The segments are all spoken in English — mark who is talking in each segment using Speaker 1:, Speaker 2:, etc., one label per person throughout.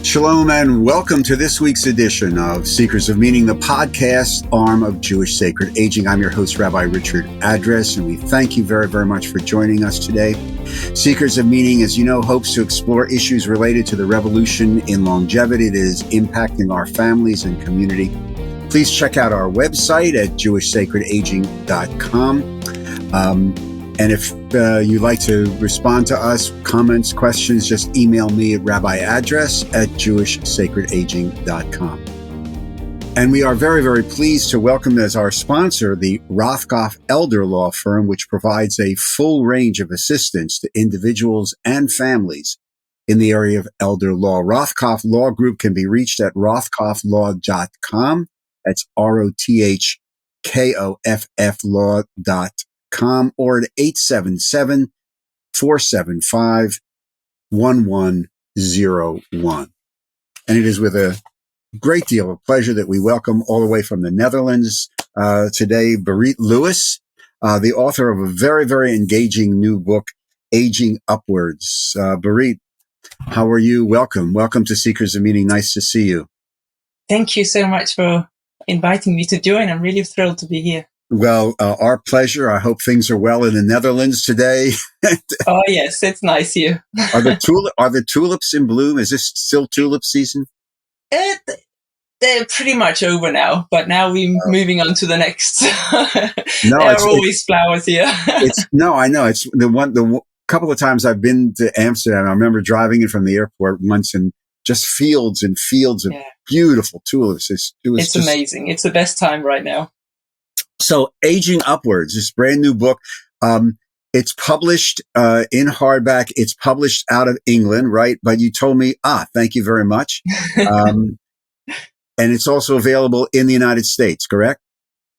Speaker 1: Shalom and welcome to this week's edition of Seekers of Meaning, the podcast arm of Jewish Sacred Aging. I'm your host, Rabbi Richard Address, and we thank you very, very much for joining us today. Seekers of Meaning, as you know, hopes to explore issues related to the revolution in longevity that is impacting our families and community. Please check out our website at jewishsacredaging.com. And if you'd like to respond to us, comments, questions, just email me at rabbiaddress@jewishsacredaging.com. And we are very, very pleased to welcome as our sponsor the Rothkopf Elder Law Firm, which provides a full range of assistance to individuals and families in the area of elder law. Rothkopf Law Group can be reached at rothkopflaw.com. That's ROTHKOFF law.com. Or at 877-475-1101. And it is with a great deal of pleasure that we welcome all the way from the Netherlands today, Berit Lewis, the author of a very, very engaging new book, Aging Upwards. Berit, how are you? Welcome. Welcome to Seekers of Meaning. Nice to see you.
Speaker 2: Thank you so much for inviting me to join. I'm really thrilled to be here.
Speaker 1: Well, our pleasure. I hope things are well in the Netherlands today.
Speaker 2: Oh, yes, it's nice here.
Speaker 1: Are the tulips in bloom? Is this still tulip season?
Speaker 2: They're pretty much over now, but now we're moving on to the next.
Speaker 1: No,
Speaker 2: there are always flowers here.
Speaker 1: I know. It's the couple of times I've been to Amsterdam, I remember driving in from the airport once and just fields and fields of beautiful tulips. It's just
Speaker 2: amazing. It's the best time right now.
Speaker 1: So Aging Upwards, this brand new book, it's published in hardback. It's published out of England, right? But you told me, thank you very much. And it's also available in the United States, correct?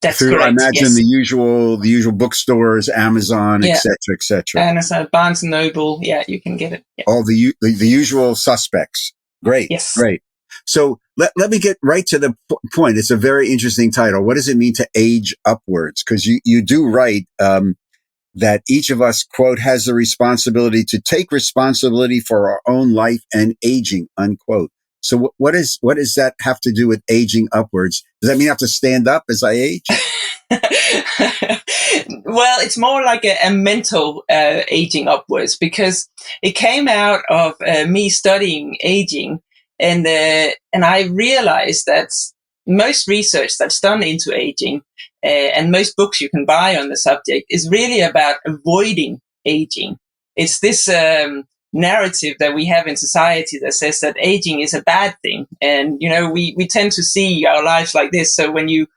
Speaker 2: That's
Speaker 1: correct. I imagine
Speaker 2: yes.
Speaker 1: the usual bookstores, Amazon, etc., etc.
Speaker 2: Amazon, Barnes and Noble. Yeah, you can get it. Yeah.
Speaker 1: All the usual suspects. Great.
Speaker 2: Yes.
Speaker 1: Great. So let me get right to the point. It's a very interesting title. What does it mean to age upwards? Because you do write that each of us, quote, has the responsibility to take responsibility for our own life and aging, unquote. So what does that have to do with aging upwards? Does that mean I have to stand up as I age?
Speaker 2: Well, it's more like a mental aging upwards, because it came out of me studying aging. And I realized that most research that's done into aging and most books you can buy on the subject is really about avoiding aging. It's this narrative that we have in society that says that aging is a bad thing. And, we tend to see our lives like this. So when you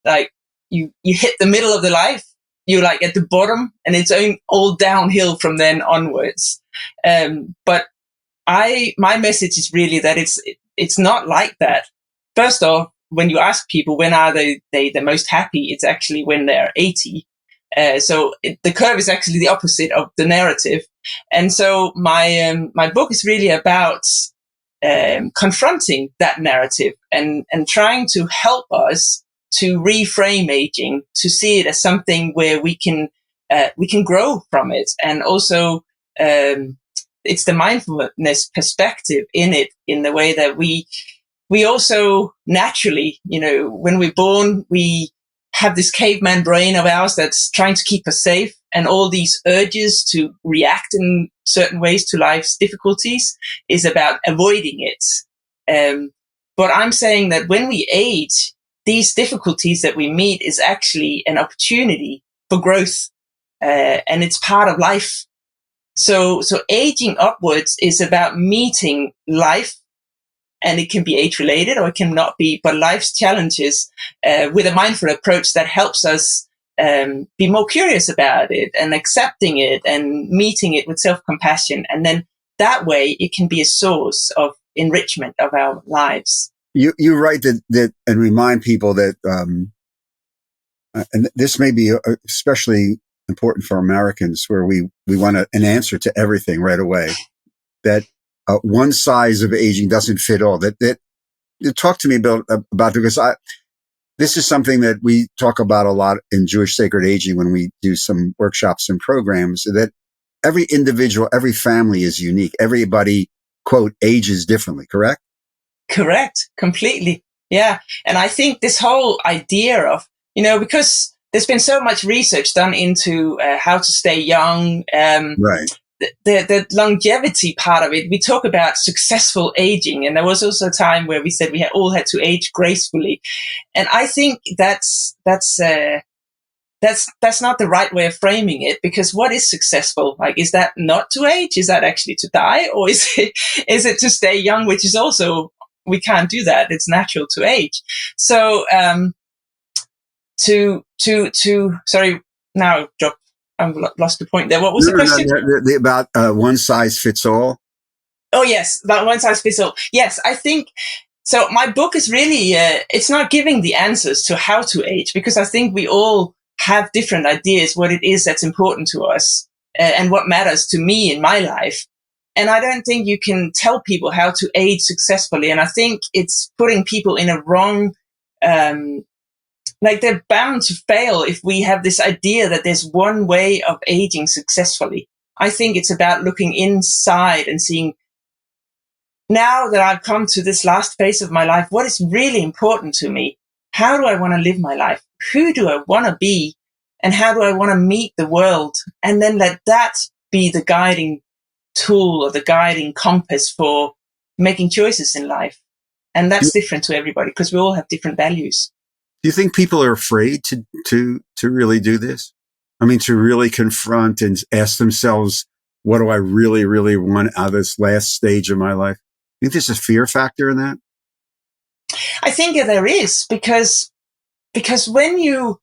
Speaker 2: hit the middle of the life, you're like at the bottom and it's all downhill from then onwards. But my message is really that it's not like that. First off, when you ask people when are they the most happy, it's actually when they're 80. So the curve is actually the opposite of the narrative. And so my book is really about confronting that narrative and trying to help us to reframe aging, to see it as something where we can grow from it, and also it's the mindfulness perspective in it, in the way that we also naturally, when we're born, we have this caveman brain of ours that's trying to keep us safe, and all these urges to react in certain ways to life's difficulties is about avoiding it. But I'm saying that when we age, these difficulties that we meet is actually an opportunity for growth, and it's part of life. So aging upwards is about meeting life, and it can be age-related or it can not be, but life's challenges with a mindful approach that helps us be more curious about it and accepting it and meeting it with self-compassion. And then that way it can be a source of enrichment of our lives.
Speaker 1: You write that and remind people that, and this may be especially important for Americans, where we want an answer to everything right away, that one size of aging doesn't fit all. That talk to me about because this is something that we talk about a lot in Jewish Sacred Aging when we do some workshops and programs, that every individual, every family is unique. Everybody, quote, ages differently, correct?
Speaker 2: Correct. Completely. Yeah. And I think this whole idea of, because there's been so much research done into how to stay young,
Speaker 1: Right.
Speaker 2: the longevity part of it, we talk about successful aging. And there was also a time where we said we all had to age gracefully. And I think that's not the right way of framing it, because what is successful? Like, is that not to age? Is that actually to die? Or is it to stay young, which is also, we can't do that. It's natural to age. So, sorry, now I've lost the point there. What was the question?
Speaker 1: About one size fits all.
Speaker 2: Oh, yes, about one size fits all. Yes, I think so. My book is really, it's not giving the answers to how to age, because I think we all have different ideas what it is that's important to us and what matters to me in my life. And I don't think you can tell people how to age successfully. And I think it's putting people in a wrong, like they're bound to fail if we have this idea that there's one way of aging successfully. I think it's about looking inside and seeing, now that I've come to this last phase of my life, what is really important to me? How do I want to live my life? Who do I want to be? And how do I want to meet the world? And then let that be the guiding tool or the guiding compass for making choices in life. And that's different to everybody, because we all have different values.
Speaker 1: Do you think people are afraid to really do this? I mean, to really confront and ask themselves, what do I really, really want out of this last stage of my life? Do you think there's a fear factor in that?
Speaker 2: I think there is, because when you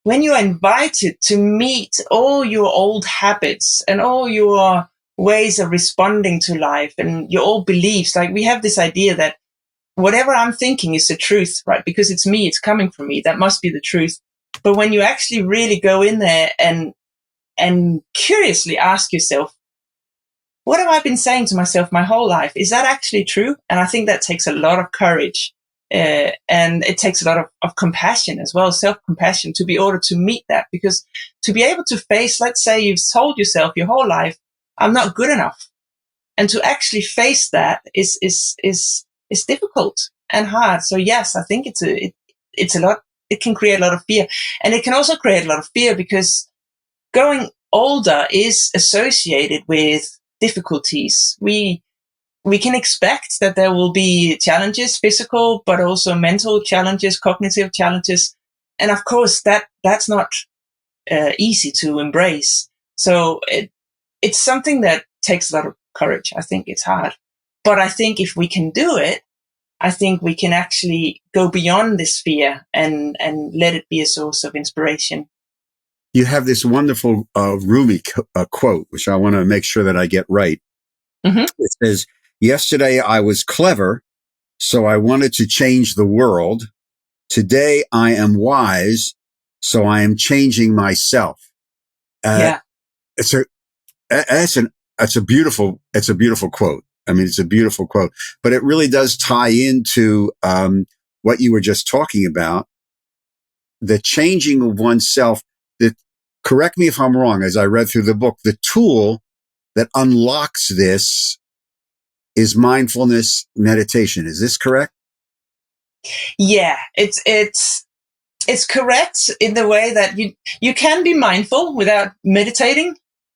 Speaker 2: are invited to meet all your old habits and all your ways of responding to life and your old beliefs, like we have this idea that whatever I'm thinking is the truth, right? Because it's me, it's coming from me. That must be the truth. But when you actually really go in there and curiously ask yourself, what have I been saying to myself my whole life? Is that actually true? And I think that takes a lot of courage. And it takes a lot of compassion as well, self-compassion, to be able to meet that. Because to be able to face, let's say you've told yourself your whole life, I'm not good enough. And to actually face that is difficult and hard. So yes, I think it's a lot. It can create a lot of fear. And it can also create a lot of fear because going older is associated with difficulties. We can expect that there will be challenges, physical, but also mental challenges, cognitive challenges. And of course, that's not easy to embrace. So it's something that takes a lot of courage. I think it's hard. But I think if we can do it, I think we can actually go beyond this fear and let it be a source of inspiration.
Speaker 1: You have this wonderful Rumi quote, which I want to make sure that I get right. Mm-hmm. It says, "Yesterday I was clever, so I wanted to change the world. Today I am wise, so I am changing myself."
Speaker 2: Yeah.
Speaker 1: It's a beautiful quote. I mean, it's a beautiful quote, but it really does tie into what you were just talking about, the changing of oneself. That, correct me if I'm wrong, as I read through the book, the tool that unlocks this is mindfulness meditation. Is this correct?
Speaker 2: Yeah, it's correct in the way that you can be mindful without meditating.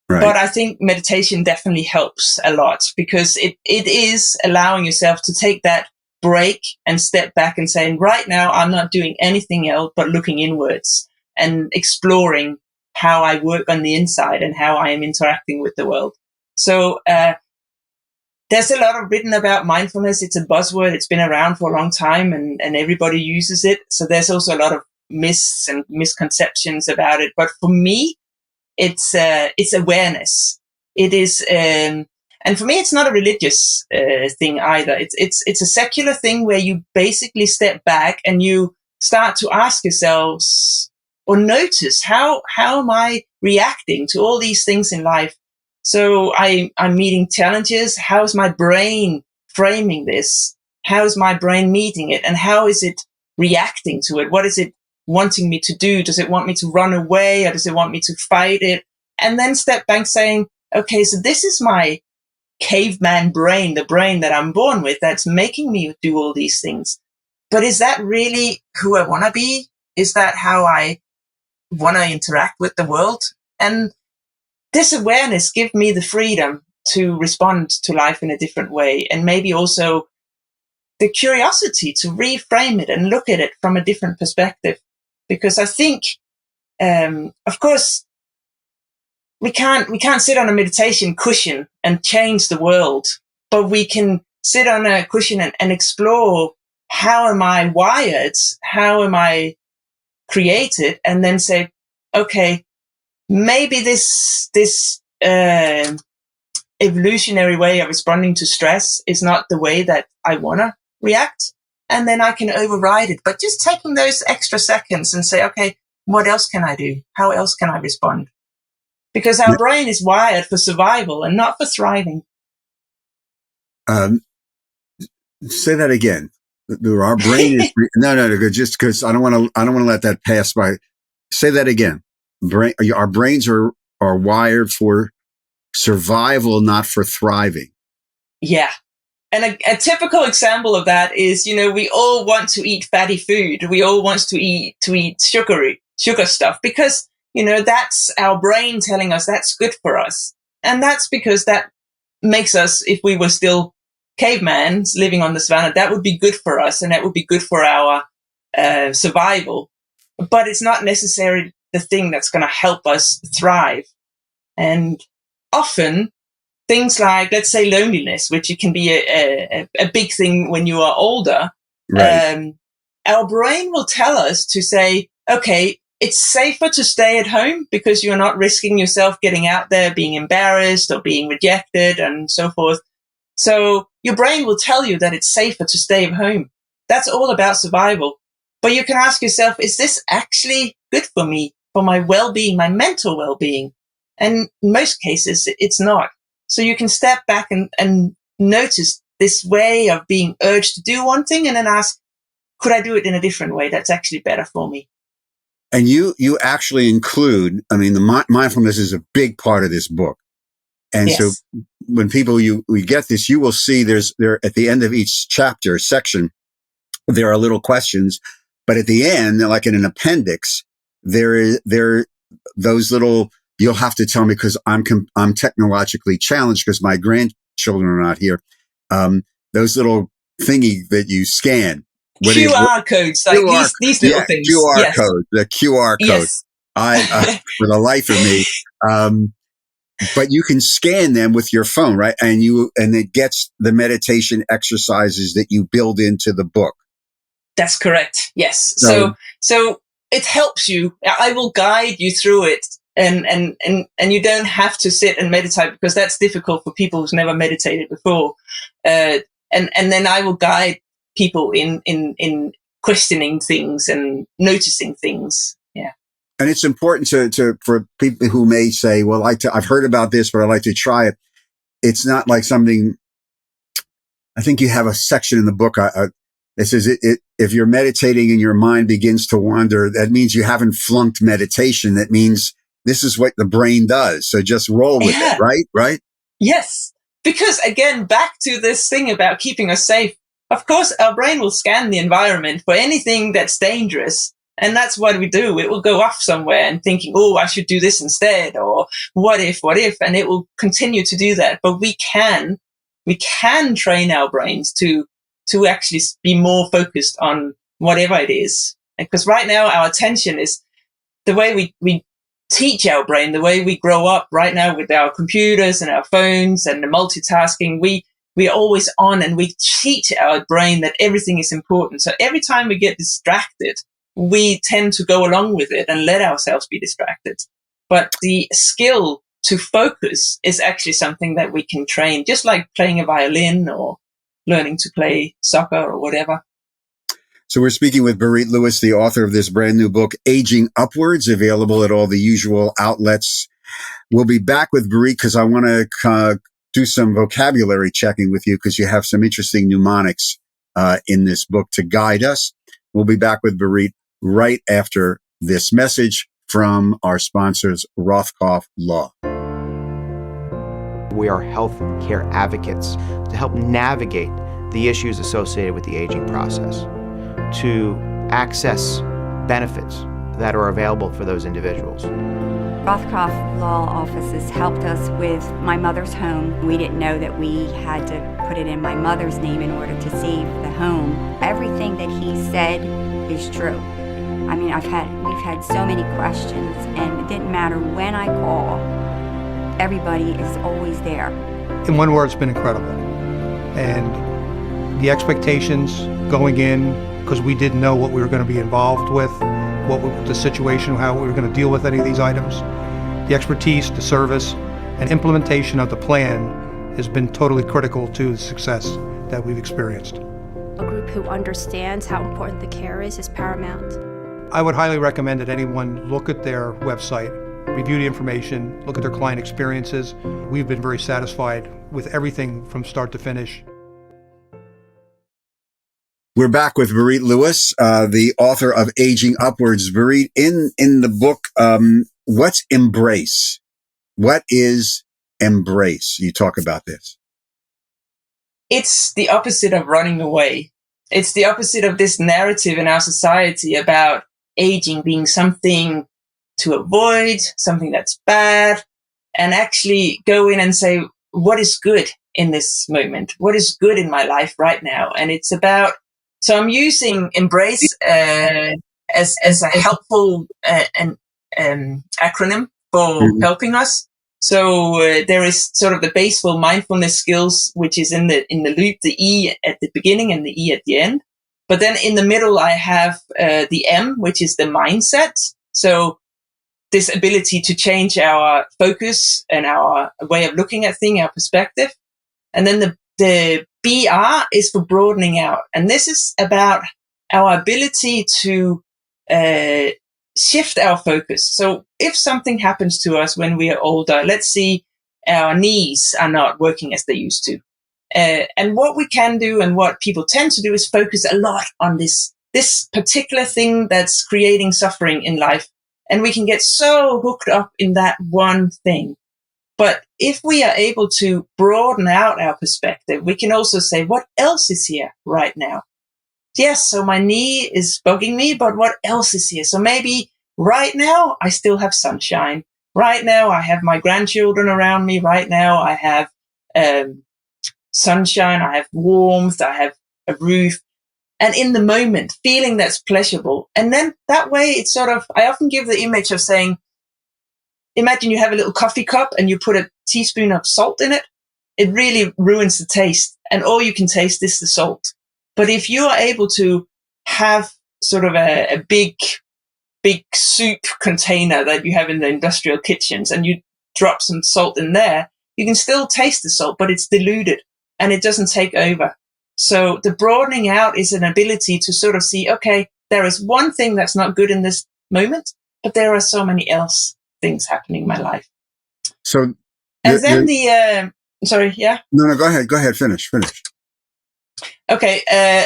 Speaker 2: Right. But I think meditation definitely helps a lot, because it is allowing yourself to take that break and step back and saying, right now, I'm not doing anything else but looking inwards and exploring how I work on the inside and how I am interacting with the world. So there's a lot of written about mindfulness. It's a buzzword. It's been around for a long time and everybody uses it. So there's also a lot of myths and misconceptions about it. But for me, it's awareness. It is, and for me, it's not a religious thing either. It's a secular thing where you basically step back and you start to ask yourselves or notice how am I reacting to all these things in life. So I'm meeting challenges. How's my brain framing this? How's my brain meeting it? And how is it reacting to it? What is it wanting me to do? Does it want me to run away, or does it want me to fight it? And then step back saying, okay, so this is my caveman brain, the brain that I'm born with, that's making me do all these things. But is that really who I want to be? Is that how I want to interact with the world? And this awareness gives me the freedom to respond to life in a different way, and maybe also the curiosity to reframe it and look at it from a different perspective. Because I think, of course, we can't sit on a meditation cushion and change the world, but we can sit on a cushion and explore, how am I wired? How am I created? And then say, okay, maybe this evolutionary way of responding to stress is not the way that I want to react. And then I can override it. But just taking those extra seconds and say, okay, what else can I do? How else can I respond? Because our brain is wired for survival and not for thriving.
Speaker 1: Say that again. Our brain is no. Just because I don't want to let that pass by. Say that again. Our brains are wired for survival, not for thriving.
Speaker 2: Yeah. And a typical example of that is, we all want to eat fatty food. We all want to eat sugar stuff because, that's our brain telling us that's good for us. And that's because that makes us, if we were still cavemen living on the savannah, that would be good for us and that would be good for our survival. But it's not necessarily the thing that's going to help us thrive. And often things like, let's say, loneliness, which it can be a big thing when you are older.
Speaker 1: Right.
Speaker 2: Our brain will tell us to say, okay, it's safer to stay at home because you're not risking yourself getting out there, being embarrassed or being rejected and so forth. So your brain will tell you that it's safer to stay at home. That's all about survival. But you can ask yourself, is this actually good for me, for my well-being, my mental well-being? And in most cases, it's not. So you can step back and notice this way of being urged to do one thing and then ask, could I do it in a different way that's actually better for me?
Speaker 1: And you actually include, the mindfulness is a big part of this book. And
Speaker 2: yes.
Speaker 1: So when we get this, you will see there at the end of each section, there are little questions, but at the end, like in an appendix, there those little, you'll have to tell me because I'm technologically challenged because my grandchildren are not here. Those little thingy that you scan.
Speaker 2: QR codes, like these little things.
Speaker 1: QR code, the QR code.
Speaker 2: Yes.
Speaker 1: For the life of me. But you can scan them with your phone, right? And it gets the meditation exercises that you build into the book.
Speaker 2: That's correct. Yes. So it helps you. I will guide you through it. And you don't have to sit and meditate because that's difficult for people who's never meditated before. And then I will guide people in questioning things and noticing things. Yeah.
Speaker 1: And it's important for people who may say, well, I've heard about this, but I'd like to try it. It's not like something, I think you have a section in the book that says if you're meditating and your mind begins to wander, that means you haven't flunked meditation. That means this is what the brain does. So just roll with it, right? Right?
Speaker 2: Yes. Because again, back to this thing about keeping us safe. Of course, our brain will scan the environment for anything that's dangerous. And that's what we do. It will go off somewhere and thinking, oh, I should do this instead. Or what if? And it will continue to do that. But we can train our brains to actually be more focused on whatever it is. Because right now our attention is the way we teach our brain, the way we grow up right now with our computers and our phones and the multitasking. We're always on and we teach our brain that everything is important. So every time we get distracted, we tend to go along with it and let ourselves be distracted. But the skill to focus is actually something that we can train, just like playing a violin or learning to play soccer or whatever.
Speaker 1: So we're speaking with Berit Lewis, the author of this brand new book, Aging Upwards, available at all the usual outlets. We'll be back with Berit because I want to do some vocabulary checking with you because you have some interesting mnemonics in this book to guide us. We'll be back with Berit right after this message from our sponsors, Rothkopf Law.
Speaker 3: We are health care advocates to help navigate the issues associated with the aging process, to access benefits that are available for those individuals.
Speaker 4: Rothkopf Law Offices helped us with my mother's home. We didn't know that we had to put it in my mother's name in order to save the home. Everything that he said is true. I mean, we've had so many questions, and it didn't matter when I call, everybody is always there.
Speaker 5: In one word, it's been incredible. And the expectations going in, because we didn't know what we were going to be involved with, the situation, how we were going to deal with any of these items. The expertise, the service, and implementation of the plan has been totally critical to the success that we've experienced.
Speaker 6: A group who understands how important the care is paramount.
Speaker 5: I would highly recommend that anyone look at their website, review the information, look at their client experiences. We've been very satisfied with everything from start to finish.
Speaker 1: We're back with Berit Lewis, the author of Aging Upwards. Berit, in the book, what's embrace? What is embrace? You talk about this.
Speaker 2: It's the opposite of running away. It's the opposite of this narrative in our society about aging being something to avoid, something that's bad, and actually go in and say, what is good in this moment? What is good in my life right now? And it's about, so I'm using embrace as a helpful acronym for helping us. So there is sort of the basal mindfulness skills, which is in the loop, the E at the beginning and the E at the end. But then in the middle, I have the M, which is the mindset. So this ability to change our focus and our way of looking at things, our perspective. And then the BR is for broadening out. And this is about our ability to shift our focus. So if something happens to us when we are older, let's see our knees are not working as they used to. And what we can do and what people tend to do is focus a lot on this particular thing that's creating suffering in life. And we can get so hooked up in that one thing. But if we are able to broaden out our perspective, we can also say, what else is here right now? Yes, so my knee is bugging me, but what else is here? So maybe right now I still have sunshine. Right now I have my grandchildren around me. Right now I have sunshine. I have warmth. I have a roof. And in the moment, feeling that's pleasurable. And then that way it's sort of, I often give the image of saying, imagine you have a little coffee cup and you put a teaspoon of salt in it. It really ruins the taste. And all you can taste is the salt. But if you are able to have sort of a big soup container that you have in the industrial kitchens and you drop some salt in there, you can still taste the salt, but it's diluted and it doesn't take over. So the broadening out is an ability to sort of see, okay, there is one thing that's not good in this moment, but there are so many else things happening in my life.
Speaker 1: So,
Speaker 2: and then sorry, yeah?
Speaker 1: No, go ahead, finish.
Speaker 2: Okay,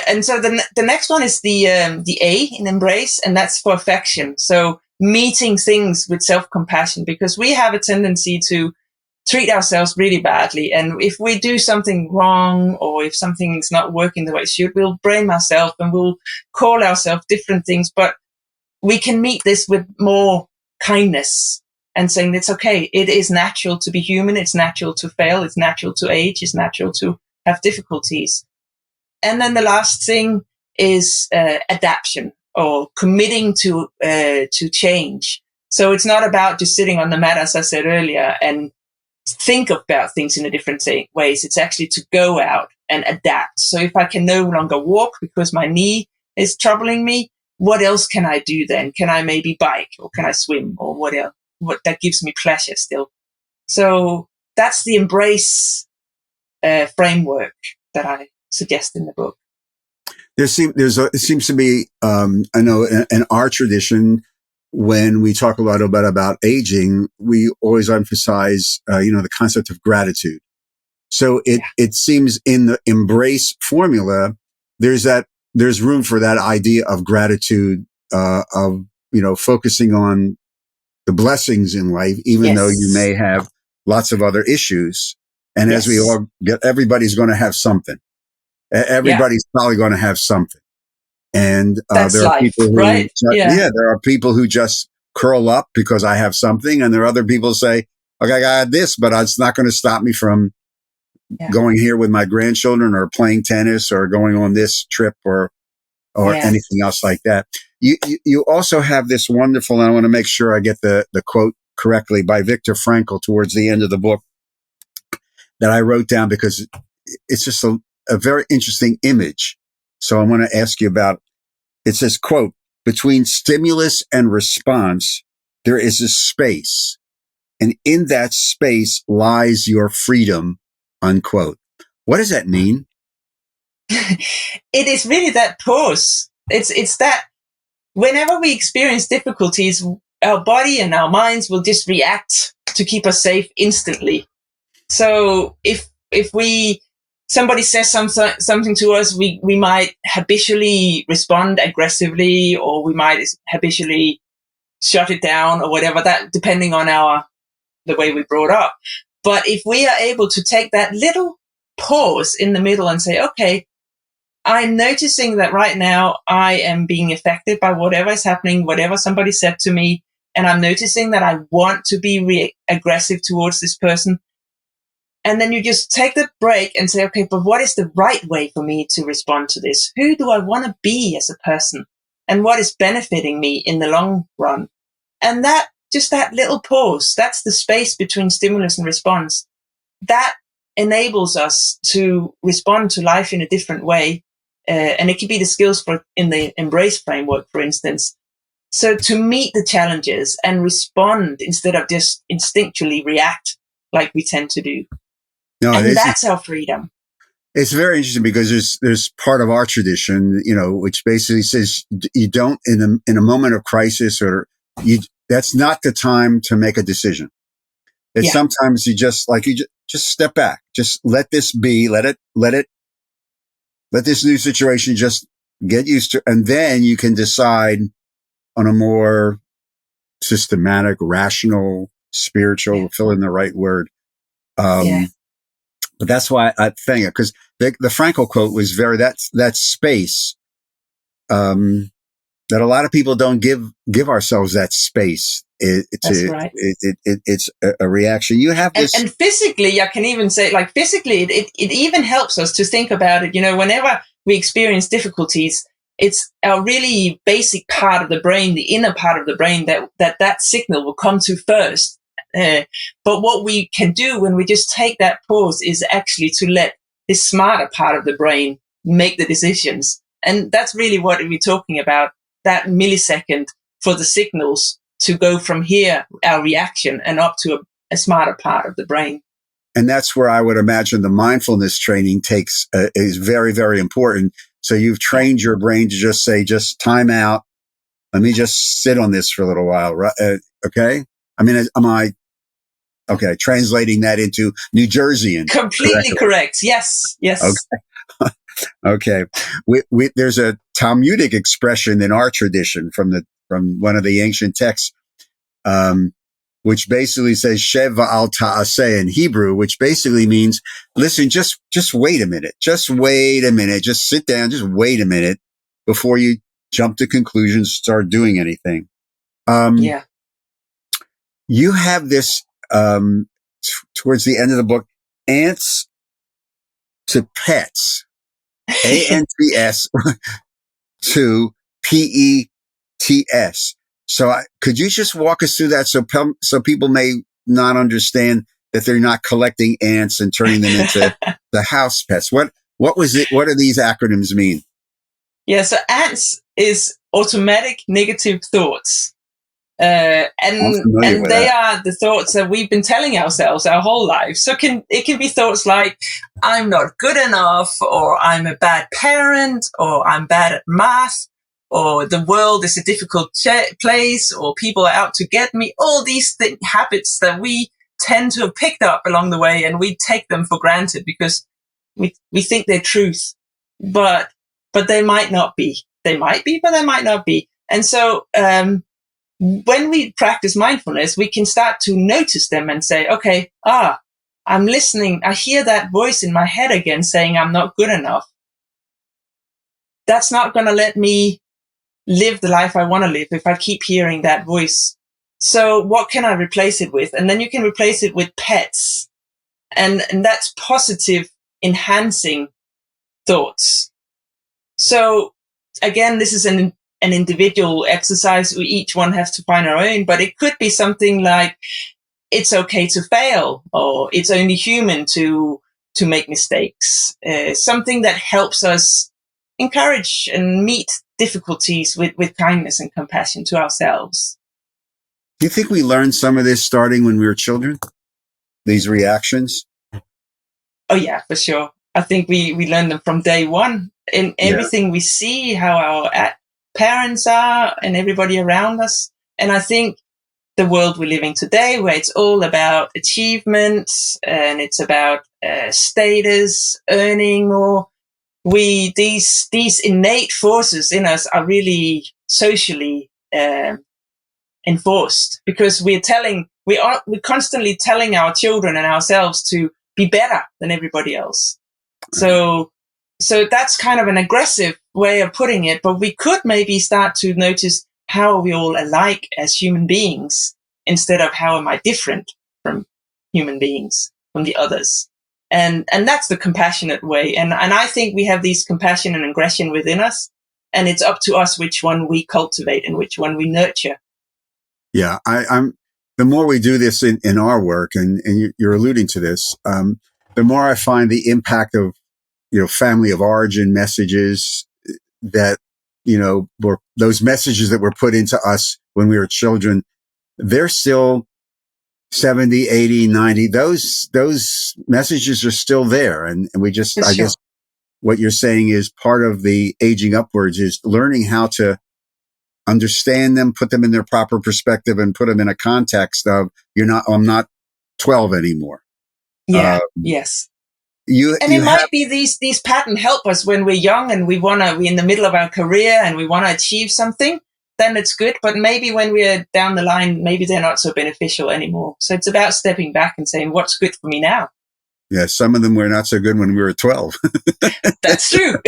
Speaker 2: and so the next one is the A in embrace, and that's for affection. So meeting things with self-compassion, because we have a tendency to treat ourselves really badly. And if we do something wrong or if something's not working the way it should, we'll blame ourselves and we'll call ourselves different things. But we can meet this with more kindness and saying it's okay. It is natural to be human. It's natural to fail. It's natural to age. It's natural to have difficulties. And then the last thing is adaptation or committing to change. So it's not about just sitting on the mat, as I said earlier, and think about things in a different ways. It's actually to go out and adapt. So if I can no longer walk because my knee is troubling me, what else can I do then? Can I maybe bike or can I swim or what else? What that gives me pleasure still. So that's the embrace framework that I suggest in the book.
Speaker 1: It seems to be, I know in our tradition, when we talk a lot about aging, we always emphasize, the concept of gratitude. So it seems in the embrace formula, there's room for that idea of gratitude, of focusing on the blessings in life, even though you may have lots of other issues. And
Speaker 2: Yes.
Speaker 1: as we all get, everybody's going to have something. Everybody's probably going to have something. And
Speaker 2: That's
Speaker 1: there are
Speaker 2: life,
Speaker 1: people who,
Speaker 2: right?
Speaker 1: there are people who just curl up because I have something. And there are other people who say, okay, I got this, but it's not going to stop me from going here with my grandchildren or playing tennis or going on this trip or anything else like that. You also have this wonderful, and I want to make sure I get the quote correctly, by Viktor Frankl towards the end of the book that I wrote down because it's just a very interesting image. So I want to ask you about, it says, quote, between stimulus and response, there is a space, and in that space lies your freedom, unquote. What does that mean?
Speaker 2: It is really that pause. It's that whenever we experience difficulties, our body and our minds will just react to keep us safe instantly. So if somebody says something to us, we might habitually respond aggressively, or we might habitually shut it down or whatever, that depending on the way we brought up. But if we are able to take that little pause in the middle and say, okay, I'm noticing that right now I am being affected by whatever is happening, whatever somebody said to me, and I'm noticing that I want to be aggressive towards this person. And then you just take the break and say, okay, but what is the right way for me to respond to this? Who do I want to be as a person? And what is benefiting me in the long run? And that little pause, that's the space between stimulus and response. That enables us to respond to life in a different way. And it could be the skills in the Embrace framework, for instance. So to meet the challenges and respond instead of just instinctually react like we tend to do. No, and that's our freedom.
Speaker 1: It's very interesting because there's part of our tradition, which basically says you don't, in a moment of crisis that's not the time to make a decision. It's sometimes you just step back, just let this be, let this new situation just get used to, and then you can decide on a more systematic, rational, spiritual, fill in the right word. But that's why I think, because the Frankl quote was that space, that a lot of people don't give ourselves that space. That's right. It's a reaction. You have this.
Speaker 2: And physically, I can even say, physically, it even helps us to think about it. Whenever we experience difficulties, it's our really basic part of the brain, the inner part of the brain, that signal will come to first. But what we can do when we just take that pause is actually to let this smarter part of the brain make the decisions. And that's really what we're talking about, that millisecond for the signals to go from here, our reaction, and up to a smarter part of the brain.
Speaker 1: And that's where I would imagine the mindfulness training is very, very important. So you've trained your brain to just say, just time out. Let me just sit on this for a little while. Right? Okay. I mean, okay, translating that into New Jerseyan.
Speaker 2: Completely correct. Yes.
Speaker 1: Okay. Okay. There's a Talmudic expression in our tradition from one of the ancient texts, which basically says Sheva al ta'aseh in Hebrew, which basically means, listen, just wait a minute. Just wait a minute. Just sit down. Just wait a minute before you jump to conclusions, start doing anything. You have this, towards the end of the book, ants to pets, ANTS to PETS. So could you just walk us through that so people may not understand that they're not collecting ants and turning them into the house pets? What was it? What do these acronyms mean?
Speaker 2: Yeah, so ANTS is automatic negative thoughts. And they are the thoughts that we've been telling ourselves our whole lives. So it can be thoughts like, I'm not good enough, or I'm a bad parent, or I'm bad at math, or the world is a difficult place, or people are out to get me. All these habits that we tend to have picked up along the way, and we take them for granted because we think they're truth. But they might not be. They might be, but they might not be. And so, when we practice mindfulness, we can start to notice them and say, okay, I I'm listening, I hear that voice in my head again saying I'm not good enough. That's not going to let me live the life I want to live if I keep hearing that voice. So what can I replace it with? And then you can replace it with pets. And that's positive, enhancing thoughts. So again, this is an individual exercise. We each one has to find our own, but it could be something like, it's okay to fail, or it's only human to make mistakes. Something that helps us encourage and meet difficulties with kindness and compassion to ourselves.
Speaker 1: Do you think we learned some of this starting when we were children? These reactions?
Speaker 2: Oh yeah, for sure. I think we learn them from day one in everything we see, how our parents are and everybody around us. And I think the world we're living today, where it's all about achievement and it's about status, earning more, these innate forces in us are really socially enforced, because we're constantly telling our children and ourselves to be better than everybody else. So that's kind of an aggressive way of putting it, but we could maybe start to notice, how are we all alike as human beings, instead of how am I different from human beings, from the others? And that's the compassionate way. And I think we have these compassion and aggression within us, and it's up to us which one we cultivate and which one we nurture.
Speaker 1: Yeah, I'm. The more we do this in our work, and you're alluding to this, the more I find the impact of, family of origin messages that, were those messages that were put into us when we were children. They're still 70, 80, 90. Those messages are still there, and we just, I guess, what you're saying is part of the aging upwards is learning how to understand them, put them in their proper perspective, and put them in a context of, I'm not 12 anymore.
Speaker 2: Yeah. Yes. Might be these patterns help us when we're young and we're in the middle of our career and we want to achieve something, then it's good. But maybe when we're down the line, maybe they're not so beneficial anymore. So it's about stepping back and saying, what's good for me now?
Speaker 1: Yeah. Some of them were not so good when we were 12.
Speaker 2: That's true.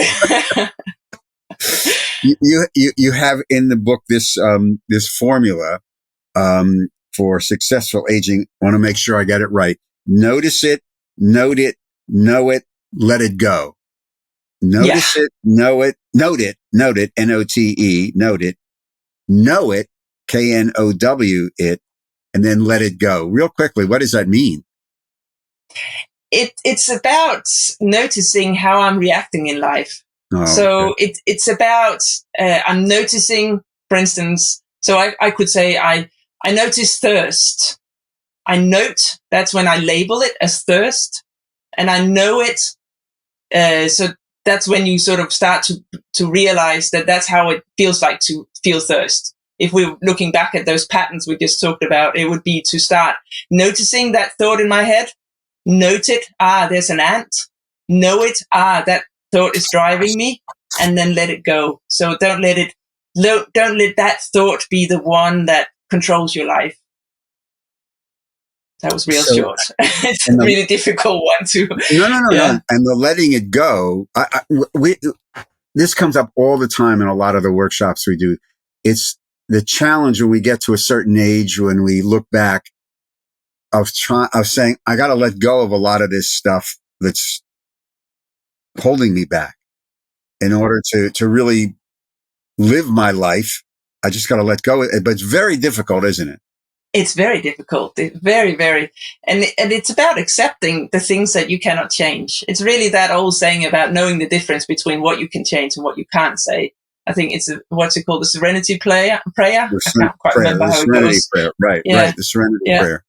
Speaker 1: You have in the book this formula for successful aging. I want to make sure I get it right. Notice it, note it, know it, let it go. Notice it, know it, note it, Note-E, note it, know it, Know it, and then let it go. Real quickly, what does that mean?
Speaker 2: It's about noticing how I'm reacting in life. So it's about, I'm noticing, for instance, so I could say, I notice thirst. I note, that's when I label it as thirst, and I know it. So that's when you sort of start to realize that that's how it feels like to feel thirst. If we're looking back at those patterns we just talked about, it would be to start noticing that thought in my head, note it, there's an ant, know it, that thought is driving me, and then let it go. So don't let that thought be the one that controls your life. That was real short. It's a really difficult one to.
Speaker 1: No. And the letting it go, this comes up all the time in a lot of the workshops we do. It's the challenge when we get to a certain age, when we look back, of saying, I got to let go of a lot of this stuff that's holding me back. In order to really live my life, I just got to let go. But it's very difficult, isn't it?
Speaker 2: It's very difficult. It's very, very, and it's about accepting the things that you cannot change. It's really that old saying about knowing the difference between what you can change and what you can't say. I think it's what's it called? The serenity prayer. I can't quite remember how it goes.
Speaker 1: Prayer. Right. The serenity prayer.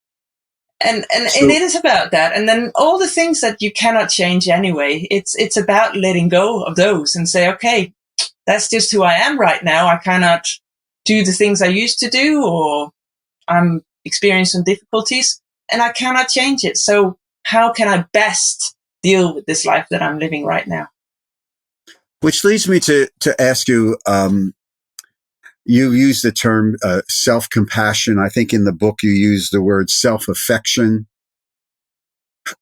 Speaker 2: And it is about that. And then all the things that you cannot change anyway, it's about letting go of those and say, okay, that's just who I am right now. I cannot do the things I used to do, or I'm experiencing difficulties and I cannot change it. So how can I best deal with this life that I'm living right now?
Speaker 1: Which leads me to ask you, you use the term self-compassion. I think in the book you use the word self-affection.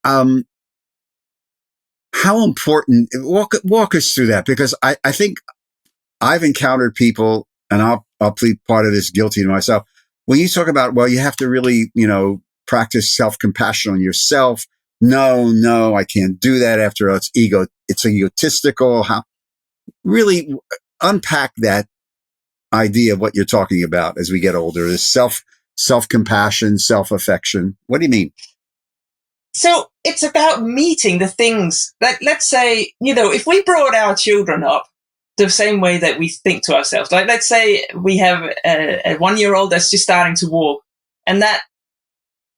Speaker 1: Um, how important, walk us through that, because I think I've encountered people, and I'll plead part of this guilty to myself. When you talk about, well, you have to really, practice self-compassion on yourself. No, I can't do that. After all, it's egotistical. How really unpack that idea of what you're talking about as we get older, is self-compassion, self-affection. What do you mean?
Speaker 2: So it's about meeting the things that, let's say, if we brought our children up the same way that we think to ourselves, like let's say we have a 1-year-old that's just starting to walk, and that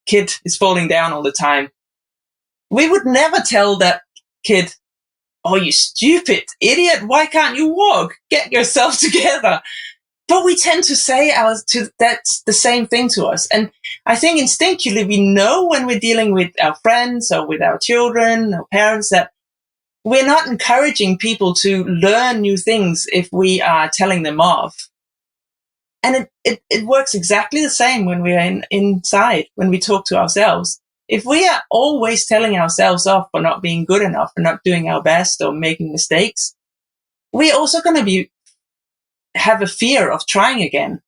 Speaker 2: kid is falling down all the time. We would never tell that kid, "Oh, you stupid idiot, why can't you walk? Get yourself together." But we tend to say that's the same thing to us. And I think instinctually we know when we're dealing with our friends or with our children or parents that we're not encouraging people to learn new things if we are telling them off. And it works exactly the same when we're inside, when we talk to ourselves. If we are always telling ourselves off for not being good enough, for not doing our best or making mistakes, we're also going to have a fear of trying again.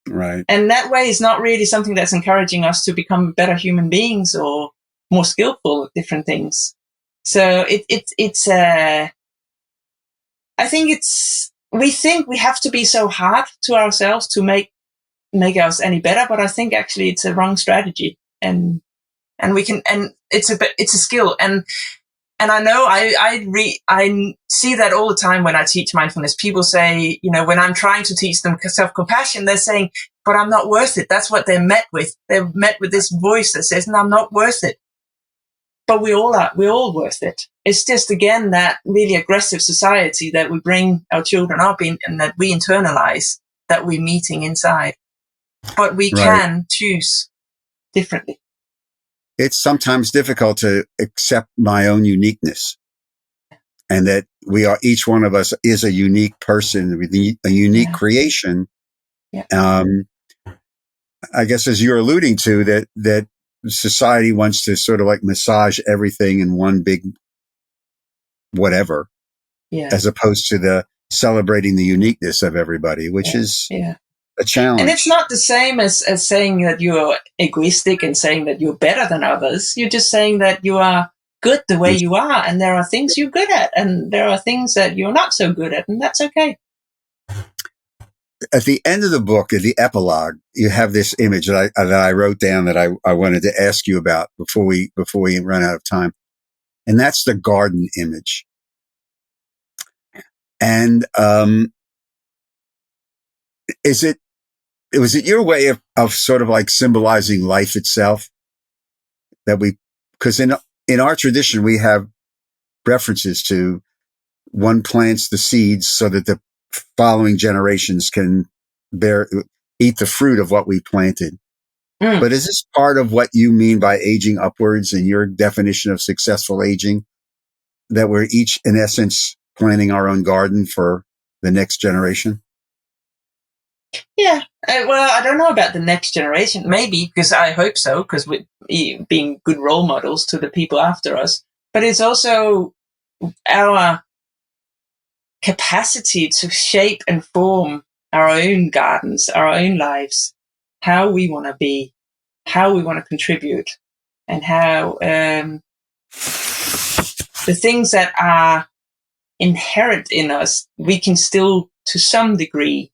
Speaker 1: Right.
Speaker 2: And that way is not really something that's encouraging us to become better human beings or more skillful at different things. So we think we have to be so hard to ourselves to make us any better, but I think actually it's a wrong strategy. And it's a skill. And I know I see that all the time when I teach mindfulness. People say, when I'm trying to teach them self-compassion, they're saying, "But I'm not worth it." That's what they're met with. They're met with this voice that says, "No, I'm not worth it." But we all are. We're all worth it. It's just, again, that really aggressive society that we bring our children up in and that we internalize, that we're meeting inside. But we can choose differently.
Speaker 1: It's sometimes difficult to accept my own uniqueness, and that each one of us is a unique person with a unique creation.
Speaker 2: Yeah.
Speaker 1: I guess, as you're alluding to, that society wants to sort of like massage everything in one big whatever, as opposed to the celebrating the uniqueness of everybody, which is a challenge.
Speaker 2: And it's not the same as saying that you're egoistic and saying that you're better than others. You're just saying that you are good the way you are, and there are things you're good at, and there are things that you're not so good at, and that's okay.
Speaker 1: At the end of the book, at the epilogue, you have this image that I wrote down that I wanted to ask you about before we run out of time, and that's the garden image. And was it your way of sort of like symbolizing life itself? Because in our tradition, we have references to one plants the seeds so that the following generations can eat the fruit of what we planted. But is this part of what you mean by aging upwards and your definition of successful aging? That we're each, in essence, planting our own garden for the next generation?
Speaker 2: Yeah. Well, I don't know about the next generation. Maybe, because I hope so, because we're being good role models to the people after us. But it's also our capacity to shape and form our own gardens, our own lives, how we want to be, how we want to contribute, and how the things that are inherent in us, we can still, to some degree,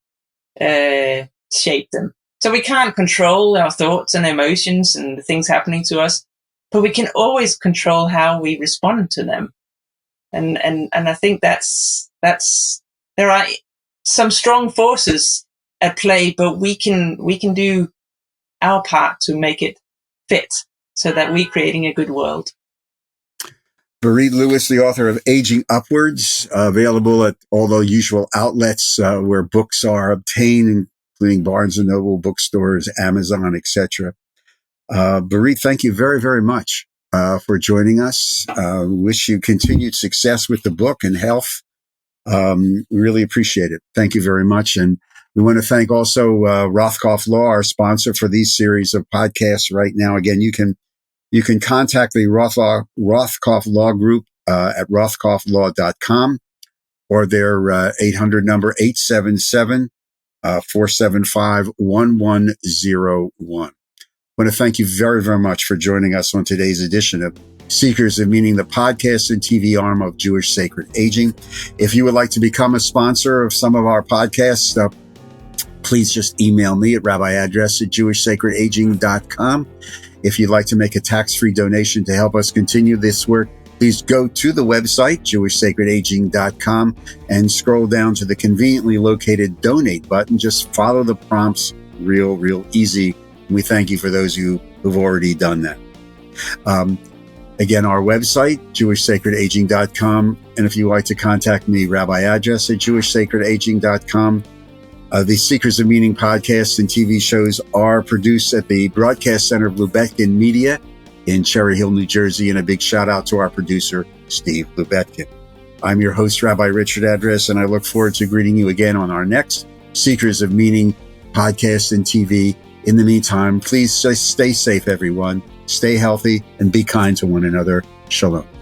Speaker 2: shape them. So we can't control our thoughts and emotions and the things happening to us, but we can always control how we respond to them. And I think that's there are some strong forces at play, but we can do our part to make it fit so that we're creating a good world.
Speaker 1: Berit Lewis, the author of Aging Upwards, available at all the usual outlets where books are obtained, including Barnes & Noble bookstores, Amazon, etc. Berit, thank you very, very much for joining us. Wish you continued success with the book and health. Really appreciate it. Thank you very much. And we want to thank also Rothkopf Law, our sponsor for these series of podcasts right now. Again, you can You can contact the Rothkopf Law Group at rothkopflaw.com or their 800 number, 877-475-1101. I want to thank you very, very much for joining us on today's edition of Seekers of Meaning, the podcast and TV arm of Jewish Sacred Aging. If you would like to become a sponsor of some of our podcasts, please just email me at rabbiaddress@jewishsacredaging.com. If you'd like to make a tax-free donation to help us continue this work, please go to the website, jewishsacredaging.com, and scroll down to the conveniently located donate button. Just follow the prompts, real easy. We thank you for those who've already done that. Again, our website, jewishsacredaging.com. And if you'd like to contact me, rabbiaddress@jewishsacredaging.com. The Seekers of Meaning podcasts and TV shows are produced at the Broadcast Center of Lubetkin Media in Cherry Hill, New Jersey. And a big shout out to our producer, Steve Lubetkin. I'm your host, Rabbi Richard Address, and I look forward to greeting you again on our next Seekers of Meaning podcast and TV. In the meantime, please stay safe, everyone. Stay healthy and be kind to one another. Shalom.